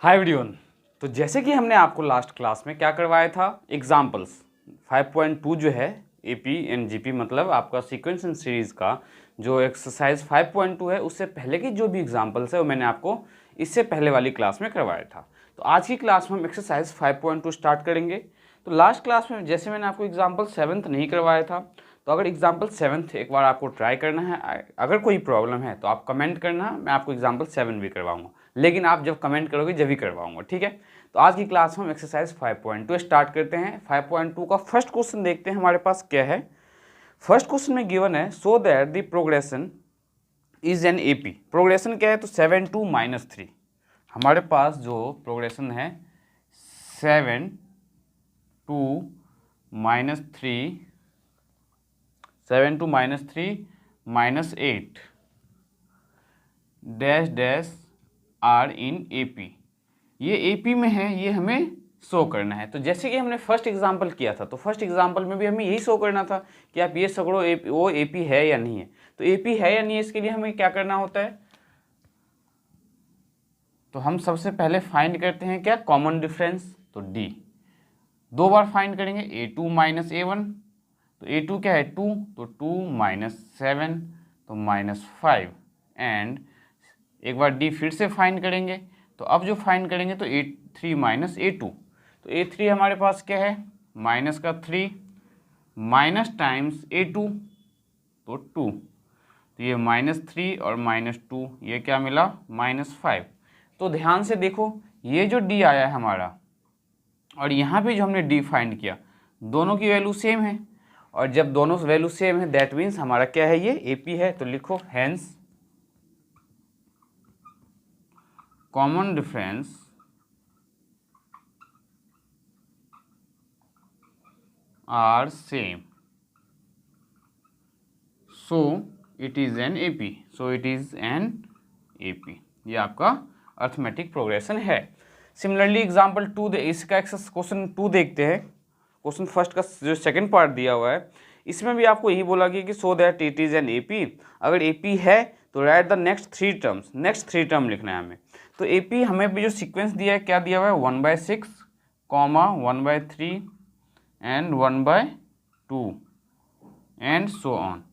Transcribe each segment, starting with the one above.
Hi everyone. तो जैसे कि हमने आपको लास्ट क्लास में क्या करवाया था, एग्जाम्पल्स 5.2 जो है एपी एंड जीपी मतलब आपका सीक्वेंस एंड सीरीज़ का जो एक्सरसाइज 5.2 है, उससे पहले की जो भी एग्जाम्पल्स है वो मैंने आपको इससे पहले वाली क्लास में करवाया था। तो आज की क्लास में हम एक्सरसाइज 5.2 स्टार्ट करेंगे। तो लास्ट क्लास में जैसे मैंने आपको एग्जाम्पल 7th नहीं करवाया था, तो अगर एग्जाम्पल 7th एक बार आपको ट्राई करना है, अगर कोई प्रॉब्लम है तो आप कमेंट करना, मैं आपको एग्जाम्पल 7 भी करवाऊंगा, लेकिन आप जब कमेंट करोगे जब भी करवाऊंगा, ठीक है। तो आज की क्लास में हम एक्सरसाइज 5.2 स्टार्ट करते हैं। 5.2 का फर्स्ट क्वेश्चन देखते हैं हमारे पास क्या है। फर्स्ट क्वेश्चन में गिवन है so that the progression is an AP. Progression क्या है तो 7 2 -3। हमारे पास जो प्रोग्रेशन है 7 2 -3, 7 2 -3 -8 dash dash are in AP. ये एपी में है, ये हमें शो करना है। तो जैसे कि हमने फर्स्ट एग्जांपल किया था, तो फर्स्ट एग्जांपल में भी हमें यही शो करना था कि आप ये सगड़ो वो एपी है या नहीं है। तो एपी है या नहीं है, इसके लिए हमें क्या करना होता है, तो हम सबसे पहले फाइंड करते हैं क्या, कॉमन डिफरेंस। तो डी दो बार फाइंड करेंगे, a2 - a1। तो a2 क्या है 2, तो 2 - 7 तो -5 एंड एक बार डी फिर से फाइंड करेंगे। तो अब जो फाइंड करेंगे तो a3 - a2। तो a3 हमारे पास क्या है माइनस का 3 माइनस टाइम्स a2 तो 2। तो ये -3 और -2 ये क्या मिला -5। तो ध्यान से देखो, ये जो डी आया है हमारा और यहाँ पे जो हमने डी फाइंड किया, दोनों की वैल्यू सेम है। और जब दोनों वैल्यू सेम है दैट मीन्स हमारा क्या है, ये एपी है। तो लिखो hence common difference are same, so it is an AP, so it is an AP. ये आपका अर्थमेटिक प्रोग्रेशन है। सिमिलरली एग्जाम्पल 2 इसका क्वेश्चन 2 देखते हैं। क्वेश्चन फर्स्ट का जो सेकंड पार्ट दिया हुआ है, इसमें भी आपको यही बोला गया कि so that it is an AP. अगर एपी है तो right the next 3 terms, next 3 term लिखना है हमें। तो एपी हमें भी जो सीक्वेंस दिया है, क्या दिया हुआ है 1/6, 1/3 एंड 1/2 एंड सो ऑन।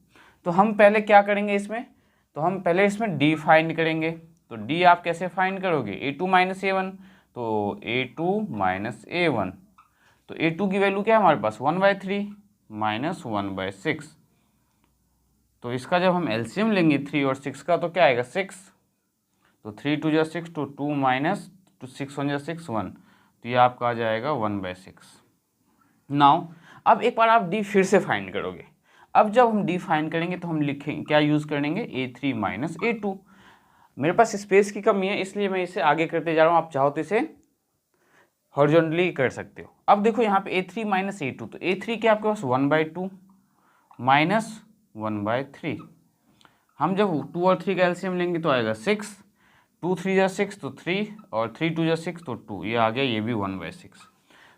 तो हम पहले क्या करेंगे इसमें, तो हम पहले इसमें डी फाइंड करेंगे। तो डी आप कैसे फाइंड करोगे, a2 - a1। तो a2 - a1, तो a2 की वैल्यू क्या है हमारे पास 1/3 - 1/6। तो इसका जब हम एलसीएम लेंगे 3 और 6 का, तो क्या आएगा 6। तो 3 2 जा 6, तो 2 - 6 1 जा 6 1। तो ये आपका आ जाएगा 1/6। नाउ अब एक बार आप डी फिर से फाइंड करोगे। अब जब हम डी फाइंड करेंगे तो हम लिखेंगे क्या यूज़ करेंगे, a3 - a2। मेरे पास स्पेस की कमी है इसलिए मैं इसे आगे करते जा रहा हूँ, आप चाहो तो इसे हॉरिजॉन्टली कर सकते हो। अब देखो यहाँ पे a3 - a2, तो a3 क्या आपके पास 1/2 -1/3। हम जब 2 और 3 का एलसीएम लेंगे तो आएगा 6, 2 3 जा 6 तो 3 और 3 2 जा 6 तो 2, ये आ गया, ये भी 1/6।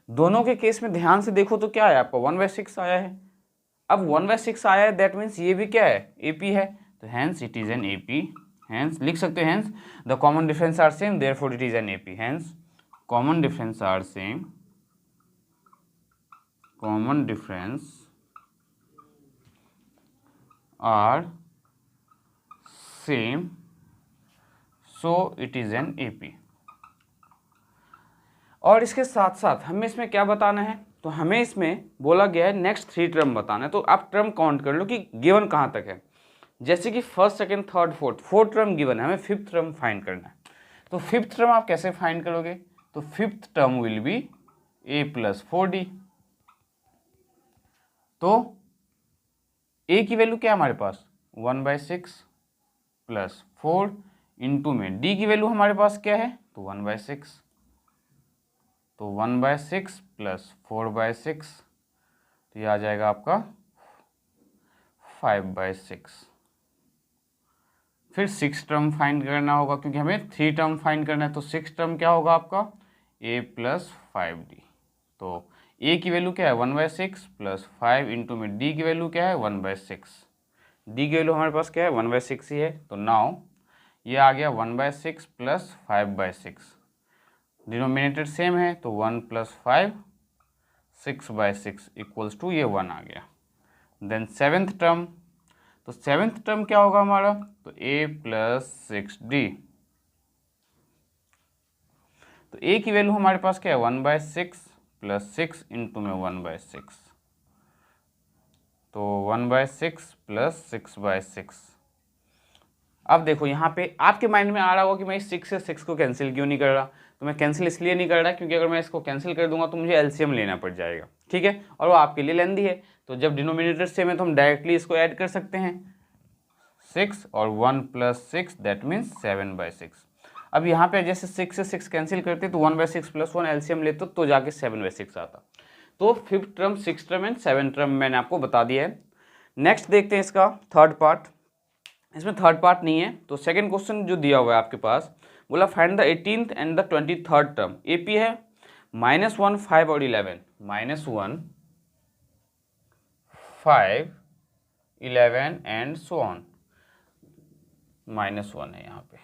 दोनों के केस में ध्यान से देखो तो क्या है आपका 1/6 आया है। अब 1/6 आया है दैट मीन्स ये भी क्या है एपी है। तो hence it is an AP. Hence लिख सकते हैं hence the common difference are same therefore it is an AP. Hence common difference are same, common difference are same, so it is an AP. और इसके साथ साथ हमें इसमें क्या बताना है, तो हमें इसमें बोला गया है नेक्स्ट 3 टर्म बताना है। तो आप टर्म काउंट कर लो कि गिवन कहाँ तक है। जैसे कि first second third fourth, 4 term given है, हमें 5th टर्म फाइंड करना है। तो 5th टर्म आप कैसे फाइंड करोगे, तो 5th term will be a + 4d। तो a की वैल्यू क्या है हमारे पास 1/6 + 4 इंटू में d की वैल्यू हमारे पास क्या है, तो 1/6। तो 1/6 + 4/6, तो ये आ जाएगा आपका 5/6। फिर 6 टर्म फाइंड करना होगा क्योंकि हमें 3 टर्म फाइंड करना है। तो 6 टर्म क्या होगा आपका a + 5d। तो a की वैल्यू क्या है 1/6 + 5 इंटू में d की वैल्यू क्या है 1/6। d की वैल्यू हमारे पास क्या है 1/6 ही है। तो नाउ ये आ गया 1/6 + 5/6। डिनोमिनेटर सेम है तो 1 + 5 6/6 इक्वल्स टू ये 1 आ गया। देन सेवेंथ टर्म, तो सेवेंथ टर्म क्या होगा हमारा, तो a + 6d। तो a की वैल्यू हमारे पास क्या है 1/6 + 6 इंटू में 1/6, तो 1/6 + 6/6। अब देखो यहाँ पे आपके माइंड में आ रहा होगा कि मैं 6 से 6 को कैंसिल क्यों नहीं कर रहा, तो मैं कैंसिल इसलिए नहीं कर रहा क्योंकि अगर मैं इसको कैंसिल कर दूंगा तो मुझे एलसीएम लेना पड़ जाएगा, ठीक है, और वो आपके लिए लेंदी है। तो जब डिनोमिनेटर सेम है तो हम डायरेक्टली इसको ऐड कर सकते हैं 6 और 1 + 6 दैट मीन्स 7/6। अब यहाँ पे जैसे 6 से 6 कैंसिल करते तो 1/6 + 1 एलसीएम लेते तो जाके 7/6 आता। तो fifth term, six term and seven term मैंने आपको बता दिया है। नेक्स्ट देखते हैं इसका थर्ड पार्ट। इसमें थर्ड पार्ट नहीं है, तो सेकंड क्वेश्चन जो दिया हुआ है आपके पास, बोला find the 18th and the 23rd term. AP है -1, 5 और 11, -1, 5, 11 एंड सो ऑन, -1 है यहाँ पे।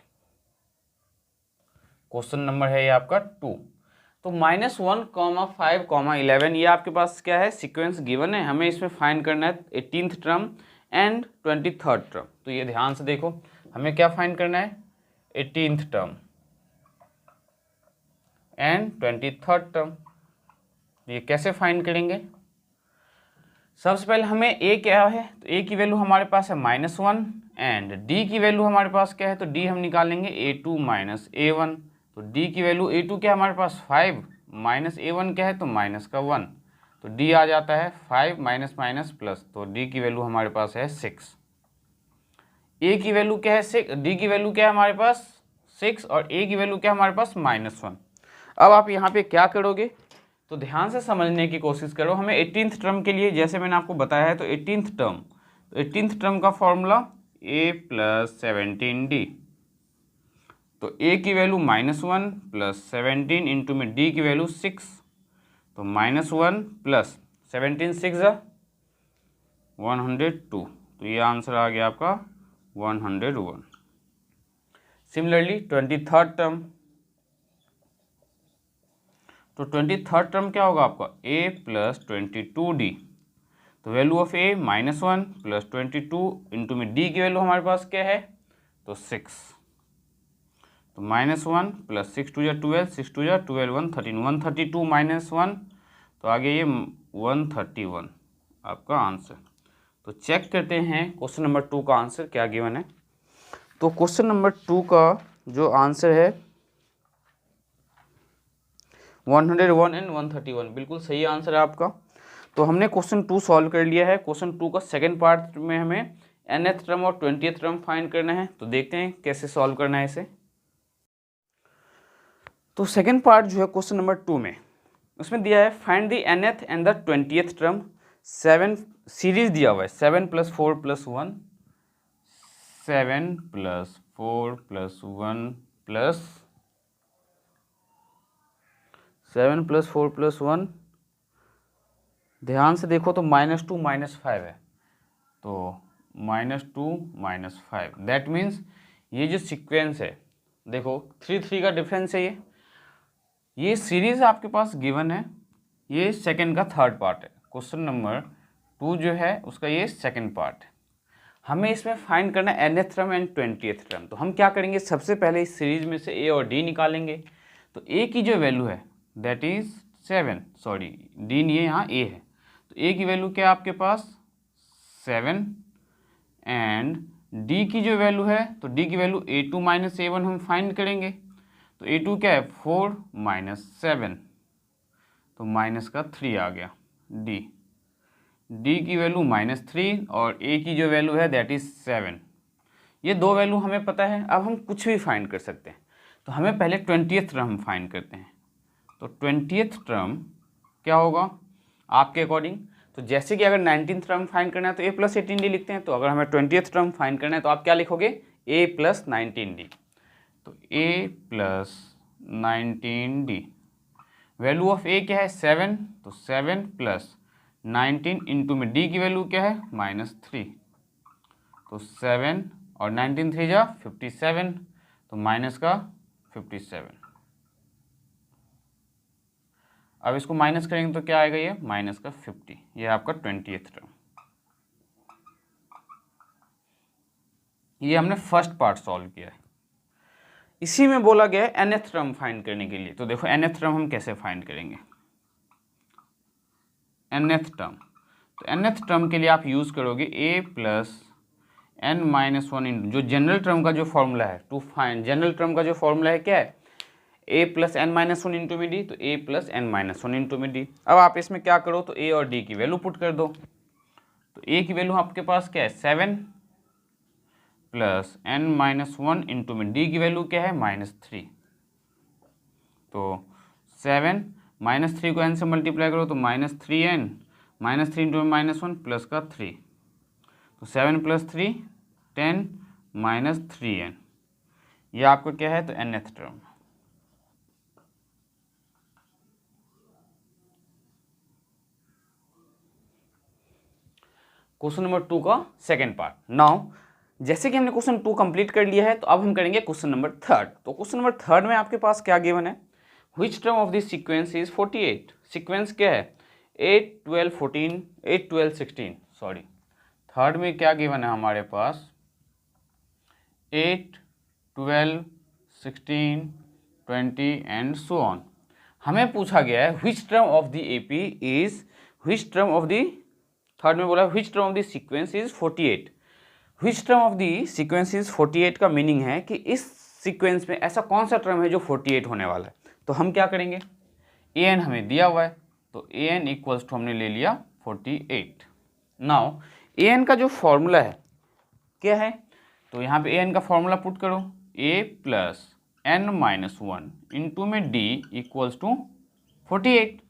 क्वेश्चन नंबर है ये आपका 2। तो -1, 5, 11 ये आपके पास क्या है, सीक्वेंस गिवन है। हमें इसमें फाइंड करना है 18th term and 23rd term. तो ये ध्यान से देखो, हमें क्या फाइंड करना है 18th term and 23rd term. ये कैसे फाइंड करेंगे, सबसे पहले हमें a क्या है, तो a की वैल्यू हमारे पास है -1 एंड d की वैल्यू हमारे पास क्या है, तो d हम निकालेंगे a2 - a1। तो d की वैल्यू a2 क्या है हमारे पास 5 माइनस a1 क्या है, तो माइनस का 1, तो d आ जाता है 5 माइनस प्लस, तो d की वैल्यू हमारे पास है 6। a की वैल्यू क्या है 6, d की वैल्यू क्या है हमारे पास 6 और a की वैल्यू क्या है हमारे पास -1। अब आप यहाँ पे क्या करोगे, तो ध्यान से समझने की कोशिश करो। हमें 18th टर्म के लिए जैसे मैंने आपको बताया है, तो 18th टर्म, तो 18th टर्म का फॉर्मूला a + 17d। तो a की वैल्यू -1 + 17 इंटू में d की वैल्यू 6, तो -1 + 17 6 102, तो ये आंसर आ गया आपका 101। सिमिलरली 23rd टर्म, तो 23rd टर्म क्या होगा आपका a + 22d। तो वैल्यू ऑफ a -1 + 22 इंटू में d की वैल्यू हमारे पास क्या है, तो 6, तो -1 + 6 2 12, 6 2 12 113, 132 -1, तो आगे ये 131 आपका आंसर। तो चेक करते हैं क्वेश्चन नंबर 2 का आंसर क्या गिवन है। तो क्वेश्चन नंबर 2 का जो आंसर है 101 एंड 131, बिल्कुल सही आंसर है आपका। तो हमने क्वेश्चन 2 सॉल्व कर लिया है। क्वेश्चन 2 का सेकंड पार्ट में हमें nth टर्म और 20th टर्म फाइंड करना है, तो देखते हैं कैसे सॉल्व करना है इसे। तो सेकंड पार्ट जो है क्वेश्चन नंबर 2 में, उसमें दिया है find the nth and the 20th term. 7 series दिया हुआ है 7 + 4 + 1, 7 + 4 + 1 प्लस 7 + 4 + 1, ध्यान से देखो तो -2 -5 है, तो -2 -5 दैट मीन्स ये जो सीक्वेंस है, देखो 3 3 का डिफरेंस है। ये सीरीज आपके पास गिवन है, ये सेकंड का थर्ड पार्ट है। क्वेश्चन नंबर 2 जो है उसका ये सेकंड पार्ट है। हमें इसमें फाइंड करना है nth term and 20th term. तो हम क्या करेंगे, सबसे पहले इस सीरीज में से a और d निकालेंगे। तो a की जो वैल्यू है दैट इज 7, सॉरी d नहीं है यहाँ a है, तो a की वैल्यू क्या है आपके पास 7 एंड d की जो वैल्यू है, तो d की वैल्यू a2 - a1 हम फाइंड करेंगे। तो a2 क्या है 4 - 7, तो माइनस का 3 आ गया। d की वैल्यू -3 और a की जो वैल्यू है दैट इज 7। ये दो वैल्यू हमें पता है, अब हम कुछ भी फाइंड कर सकते हैं। तो हमें पहले 20th टर्म फाइंड करते हैं। तो 20th टर्म क्या होगा आपके अकॉर्डिंग, तो जैसे कि अगर 19th टर्म फाइंड करना है तो a + 18d लिखते हैं, तो अगर हमें 20th टर्म फाइंड करना है तो आप क्या लिखोगे a + 19d। तो a + 19d, value of a क्या है 7, तो 7 + 19 इंटू में d की वैल्यू क्या है -3, तो 7 और 19 3 जा 57, तो माइनस का 57। अब इसको माइनस करेंगे तो क्या आएगा, ये माइनस का 50, ये आपका 20th टर्म। ये हमने फर्स्ट पार्ट सॉल्व किया है। इसी में बोला गया है nth टर्म फाइंड करने के लिए। तो देखो nth टर्म हम कैसे फाइंड करेंगे, nth टर्म। तो nth टर्म के लिए आप यूज करोगे a plus n minus one into, जो जनरल टर्म का जो फॉर्मूला है टू फाइंड, जनरल टर्म का जो फॉर्मूला है क्या है, a plus n minus one into में डी, तो a plus n minus one into में डी। अब आप इसमें क्या करो, तो a और d की वैल्यू पुट कर दो। तो a की वैल्यू आपके पास क्या है 7 plus n minus one into में डी की वैल्यू क्या है -3। तो 7 -3 को n से मल्टीप्लाई करो तो -3n, -3 इंटू में -1 प्लस का 3, तो 7 प्लस 3 10 -3n, ये आपका क्या है, तो nth टर्म। क्वेश्चन नंबर 2 का सेकेंड पार्ट। नाउ जैसे कि हमने क्वेश्चन 2 कंप्लीट कर लिया है, तो अब हम करेंगे क्वेश्चन नंबर 3। तो क्वेश्चन नंबर 3 में आपके पास क्या गिवन है, which term of this sequence is 48। Sequence क्या है 8 12 14 8 12 16, सॉरी थर्ड में क्या गिवन है हमारे पास 8 12 16 20 एंड सो ऑन। हमें पूछा गया है which term of the AP is, which term of the, third में बोला which term of the sequence is 48। Which term of the sequence is 48 का मीनिंग है कि इस सीक्वेंस में ऐसा कौन सा टर्म है जो 48 होने वाला है। तो हम क्या करेंगे, ए एन हमें दिया हुआ है, तो ए एन इक्वल्स टू हमने ले लिया 48। नाउ ए एन का जो फॉर्मूला है क्या है, तो यहाँ पे ए एन का फॉर्मूला पुट करो, a plus n minus one into में डी इक्वल्स टू 48,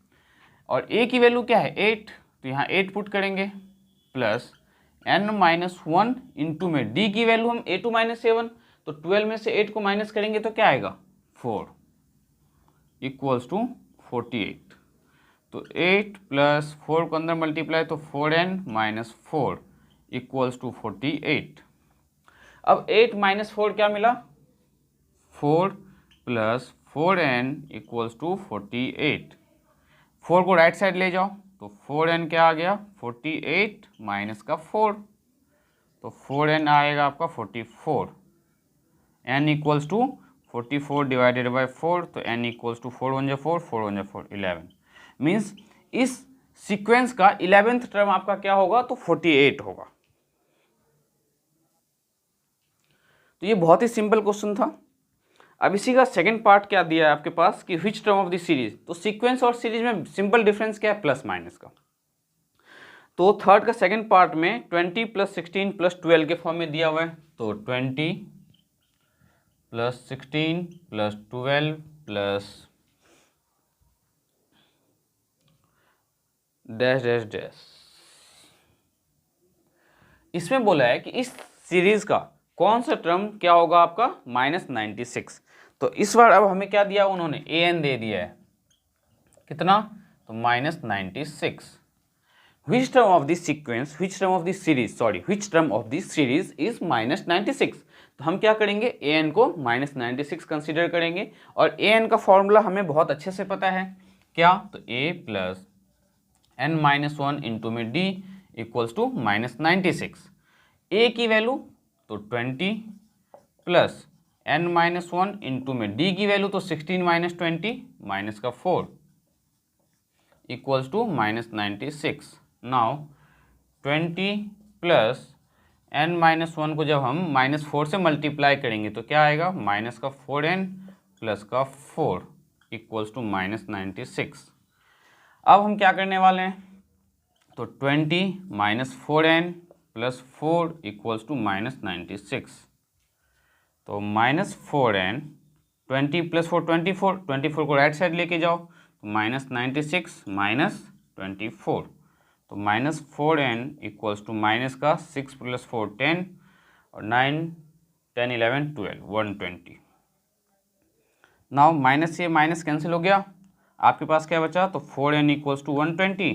और ए की वैल्यू क्या है 8, तो यहाँ 8 पुट करेंगे, plus n minus one into में डी की वैल्यू हम a2 माइनस ए वन, तो 12 में से 8 को माइनस करेंगे तो क्या आएगा 4 इक्वल्स टू 48। तो 8 प्लस 4 को अंदर मल्टीप्लाई तो 4n माइनस 4 इक्वल्स टू 48। अब 8 माइनस 4 क्या मिला 4 प्लस 4n इक्वल्स टू 48। 4 को राइट साइड ले जाओ तो 4n क्या आ गया 48 माइनस का 4, तो 4n आएगा आपका 44। n equals to 44 divided by 4, तो n इक्वल्स टू 4 1 जा 4 4 1 जा 4 11। मीन्स इस सीक्वेंस का 11th टर्म आपका क्या होगा, तो 48 होगा। तो ये बहुत ही सिंपल क्वेश्चन था। अब इसी का सेकंड पार्ट क्या दिया है आपके पास कि which term of the series. तो सीक्वेंस और सीरीज में सिंपल डिफरेंस क्या है, प्लस माइनस का। तो थर्ड का सेकंड पार्ट में 20 प्लस 16 प्लस 12 के फॉर्म में दिया हुआ है, तो 20 plus 16 plus 12 plus dash dash dash. इसमें बोला है कि इस सीरीज का कौन सा टर्म क्या होगा आपका -96। तो इस बार अब हमें क्या दिया उन्होंने, ए एन दे दिया है कितना, तो -96। Which term of this sequence, which term of this series, sorry which term of this series is -96। तो हम क्या करेंगे, ए एन को -96 कंसिडर करेंगे, और ए एन का फॉर्मूला हमें बहुत अच्छे से पता है क्या, तो a plus n minus one into में डी इक्वल्स टू -96। ए की वैल्यू तो 20 plus n minus one into में डी की वैल्यू तो 16 माइनस 20 माइनस का 4 equals to -96। Now 20 plus n minus one को जब हम -4 से मल्टीप्लाई करेंगे तो क्या आएगा, माइनस का 4n प्लस का 4 इक्वल्स टू -96। अब हम क्या करने वाले हैं, तो 20 minus 4n plus 4 equals to -96। तो -4n 20 प्लस 4 24 को राइट साइड लेके जाओ तो -96 माइनस 24, तो -4n इक्वल्स टू माइनस का 6 प्लस 4 10 और 9 10 11 12 120। नाउ माइनस से माइनस कैंसिल हो गया, आपके पास क्या बचा, तो 4n equals to 120,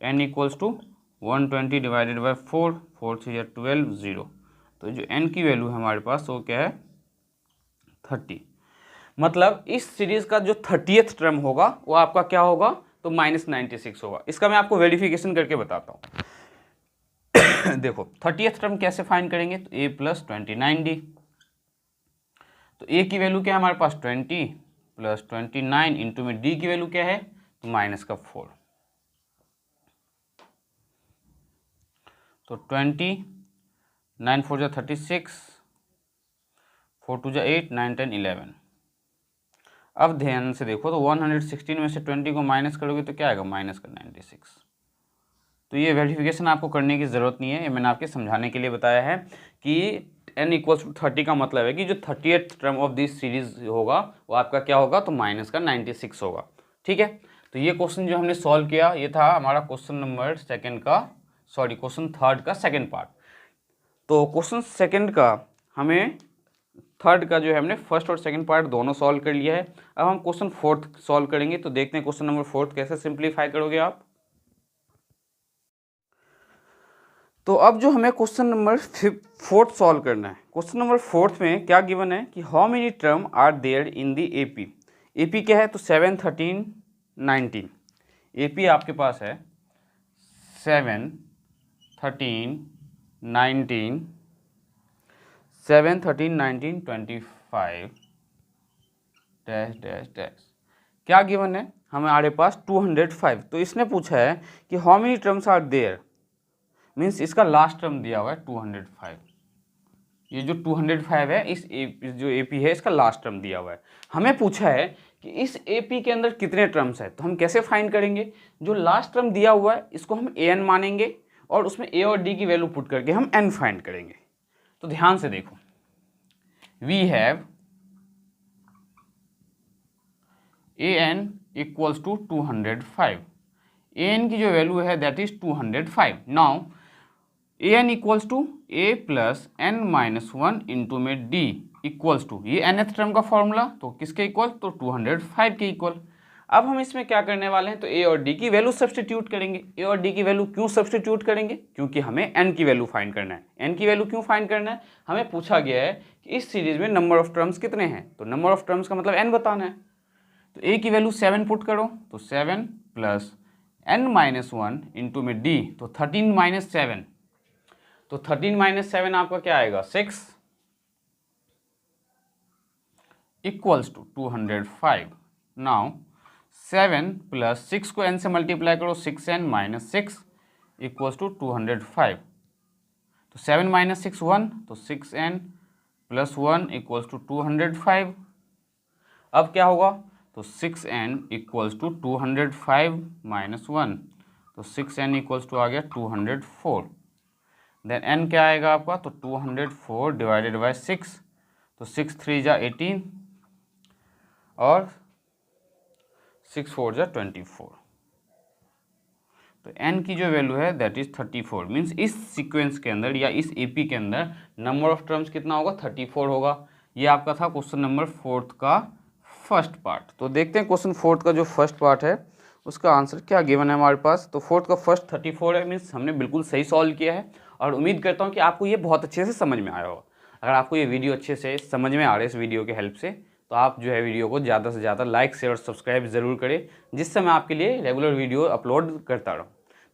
n equals to 120 divided by 4 4 3 12 0। तो जो n की वैल्यू है हमारे पास वो क्या है 30। मतलब इस सीरीज का जो 30th टर्म होगा वो आपका क्या होगा, तो -96 होगा। इसका मैं आपको वेरिफिकेशन करके बताता हूँ। देखो 30th टर्म कैसे फाइंड करेंगे, तो a + 29d, तो a की वैल्यू क्या है हमारे पास 20 + 29 इंटू में d की वैल्यू क्या है, तो -4, तो 20, 9 4 जा 36, 4 2 जा 8, 9 10 11। अब ध्यान से देखो तो 116 में से 20 को माइनस करोगे तो क्या आएगा, -96। तो ये वेरिफिकेशन आपको करने की ज़रूरत नहीं है, ये मैंने आपके समझाने के लिए बताया है कि n = 30 का मतलब है कि जो 30th term of this series होगा वो आपका क्या होगा, तो -96 होगा। ठीक है, तो ये क्वेश्चन जो हमने सॉल्व किया ये था हमारा क्वेश्चन थर्ड का सेकेंड पार्ट। तो क्वेश्चन सेकेंड का हमें थर्ड का जो है हमने फर्स्ट और सेकंड पार्ट दोनों सॉल्व कर लिया है। अब हम क्वेश्चन फोर्थ सॉल्व करेंगे, तो देखते हैं क्वेश्चन नंबर फोर्थ कैसे सिंप्लीफाई करोगे आप। तो अब जो हमें क्वेश्चन नंबर फोर्थ सॉल्व करना है, क्वेश्चन नंबर फोर्थ में क्या गिवन है कि how many term are there in the AP. AP क्या है, तो 7 13 19। एपी आपके पास है 7 13 19, 7 13 19 25 डैश डैश डैश। क्या गिवन है हमारे पास 205। तो इसने पूछा है कि how many terms are there, means इसका लास्ट टर्म दिया हुआ है 205। ये जो 205 है इस जो एपी है इसका लास्ट टर्म दिया हुआ है। हमें पूछा है कि इस एपी के अंदर कितने टर्म्स है, तो हम कैसे फाइंड करेंगे, जो लास्ट टर्म दिया हुआ है इसको हम an मानेंगे और उसमें a और d की वैल्यू पुट करके हम n फाइंड करेंगे। तो ध्यान से देखो, वी हैव an = 205। an की जो वैल्यू है that is 205। Now an = a + n - 1 into में d इक्वल्स टू, ये nth टर्म का फॉर्मूला, तो किसके इक्वल, तो 205 के इक्वल। अब हम इसमें क्या करने वाले हैं, तो a और d की वैल्यू सब्सटीट्यूट करेंगे। a और d की वैल्यू क्यों सब्सटीट्यूट करेंगे, क्योंकि हमें n की वैल्यू फाइंड करना है। n की वैल्यू क्यों फाइंड करना है, हमें पूछा गया है कि इस सीरीज में नंबर ऑफ टर्म्स कितने हैं, तो नंबर ऑफ टर्म्स का मतलब n बताना है। तो a की वैल्यू 7 पुट करो, तो 7 + n - 1 इंटू में d, तो 13 - 7, तो 13 - 7 आपका क्या आएगा, 6 इक्वल्स टू 205। नाउ 7 + 6 को n से मल्टीप्लाई करो, 6n - 6 इक्वल्स टू 205। तो 7 - 6 1, तो 6n + 1 इक्वल्स टू 205। अब क्या होगा, तो 6n = 205 - 1, तो 6n = आ गया 204। देन n क्या आएगा आपका, तो 204 डिवाइडेड बाय 6, तो 6 3 जा 18 और 6 4 जा 24। तो n की जो वैल्यू है दैट इज 34। मीन्स इस सीक्वेंस के अंदर या इस एपी के अंदर नंबर ऑफ टर्म्स कितना होगा, 34 होगा। ये आपका था क्वेश्चन नंबर फोर्थ का फर्स्ट पार्ट। तो देखते हैं क्वेश्चन फोर्थ का जो फर्स्ट पार्ट है उसका आंसर क्या गिवन है हमारे पास। तो फोर्थ का फर्स्ट 34 है, मीन्स हमने बिल्कुल सही सॉल्व किया है और उम्मीद करता हूँ कि आपको ये बहुत अच्छे से समझ में आया होगा। अगर आपको ये वीडियो अच्छे से समझ में आ रहा है इस वीडियो के हेल्प से, तो आप जो है वीडियो को ज़्यादा से ज़्यादा लाइक शेयर और सब्सक्राइब ज़रूर करें, जिससे मैं आपके लिए रेगुलर वीडियो अपलोड करता रहूँ।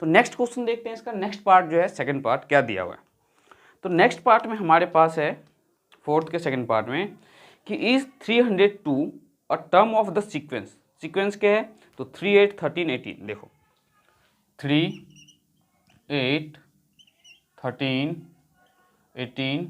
तो नेक्स्ट क्वेश्चन देखते हैं, इसका नेक्स्ट पार्ट जो है सेकंड पार्ट क्या दिया हुआ है। तो नेक्स्ट पार्ट में हमारे पास है फोर्थ के सेकंड पार्ट में कि is 302 a term of the sequence. Sequence क्या है, तो 3 8 13 18। देखो 3 8 13 18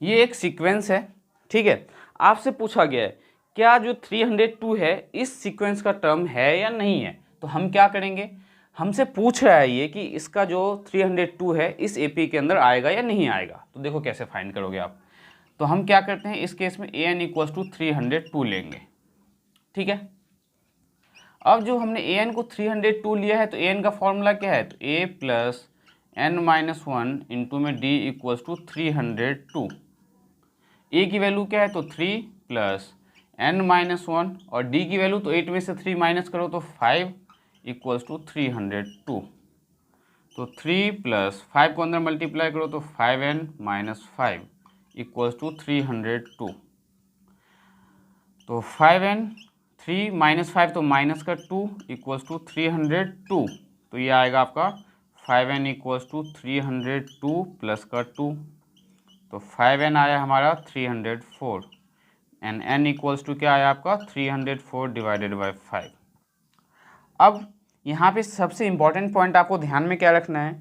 ये एक सीक्वेंस है। ठीक है, आपसे पूछा गया है क्या जो 302 है इस सीक्वेंस का टर्म है या नहीं है। तो हम क्या करेंगे, हमसे पूछ रहा है ये कि इसका जो 302 है इस एपी के अंदर आएगा या नहीं आएगा। तो देखो कैसे फाइंड करोगे आप। तो हम क्या करते हैं इस केस में an = 302 लेंगे। ठीक है, अब जो हमने an को 302 लिया है तो an का फॉर्मूला क्या है, तो a + n - 1 इंटू में d = 302। a की वैल्यू क्या है, तो 3 + n - 1 और d की वैल्यू तो 8 में से 3 माइनस करो तो 5 = 302। तो 3 + 5 को अंदर मल्टीप्लाई करो तो 5n - 5 = 302। तो 5n 3 माइनस 5 तो माइनस का 2 इक्वल्स टू 302, तो ये आएगा आपका 5n इक्वल्स टू 302 प्लस का 2, तो 5n आया हमारा 304 एंड n इक्वल्स टू क्या आया आपका 304 डिवाइडेड बाई 5। अब यहाँ पे सबसे इम्पॉर्टेंट पॉइंट आपको ध्यान में क्या रखना है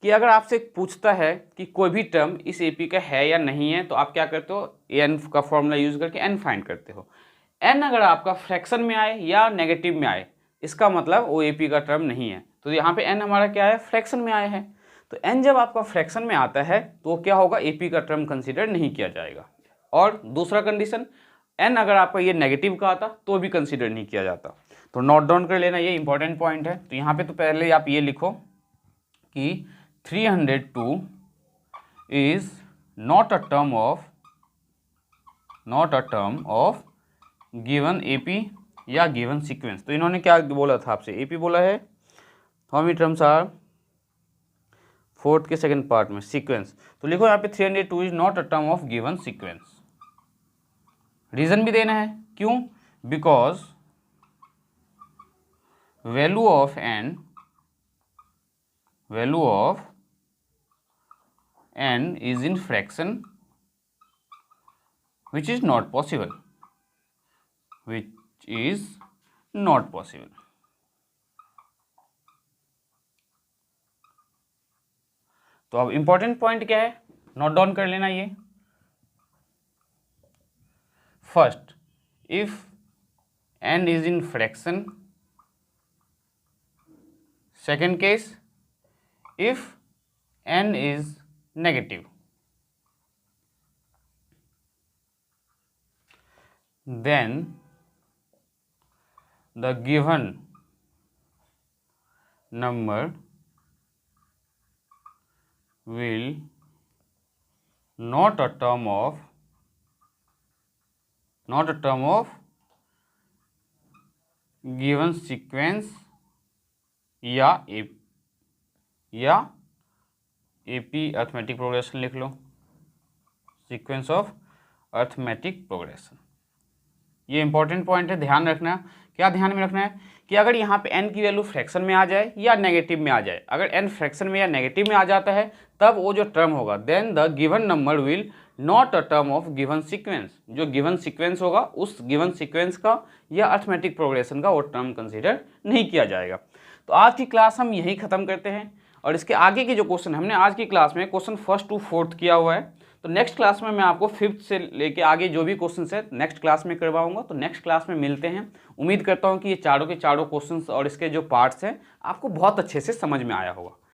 कि अगर आपसे पूछता है कि कोई भी टर्म इस एपी का है या नहीं है, तो आप क्या करते हो, एन का फॉर्मूला यूज करके एन फाइंड करते हो। एन अगर आपका फ्रैक्शन में आए या नेगेटिव में आए, इसका मतलब वो एपी का टर्म नहीं है। तो यहाँ पे एन हमारा क्या है, फ्रैक्शन में आया है। तो एन जब आपका फ्रैक्शन में आता है तो क्या होगा, एपी का टर्म कंसिडर नहीं किया जाएगा। और दूसरा कंडीशन, एन अगर आपका ये नेगेटिव का आता तो भी कंसिडर नहीं किया जाता। तो नोट डाउन कर लेना, ये इंपॉर्टेंट पॉइंट है। तो यहाँ पे तो पहले आप ये लिखो कि 302 is not a term of given AP या गिवन सीक्वेंस। तो इन्होंने क्या बोला था आपसे, एपी बोला है, how many terms are, fourth के सेकंड पार्ट में सीक्वेंस। तो लिखो यहाँ पे 302 is not a term of given sequence. Reason भी देना है, क्यों, because value of n is in fraction which is not possible, तो अब इंपॉर्टेंट पॉइंट क्या है, नोट डाउन कर लेना ये। First, if n is in fraction, second case if n is negative, then the given number will not a term of given sequence या AP arithmetic progression लिख लो, sequence of arithmetic progression. ये important point है, ध्यान रखना। क्या ध्यान में रखना है कि अगर यहाँ पे n की वैल्यू फ्रैक्शन में आ जाए या नेगेटिव में आ जाए, अगर n फ्रैक्शन में या नेगेटिव में आ जाता है तब वो जो टर्म होगा, then the given number will not a term of given sequence. जो गिवन सीक्वेंस होगा उस गिवन सीक्वेंस का या अर्थमेटिक प्रोग्रेशन का वो टर्म कंसीडर नहीं किया जाएगा। तो आज की क्लास हम यही ख़त्म करते हैं, और इसके आगे के जो क्वेश्चन हमने आज की क्लास में क्वेश्चन 1st to 4th किया हुआ है। तो नेक्स्ट क्लास में मैं आपको 5th से लेके आगे जो भी क्वेश्चन है नेक्स्ट क्लास में करवाऊंगा। तो नेक्स्ट क्लास में मिलते हैं। उम्मीद करता हूँ कि ये चारों के चारों क्वेश्चंस और इसके जो पार्ट्स हैं आपको बहुत अच्छे से समझ में आया होगा।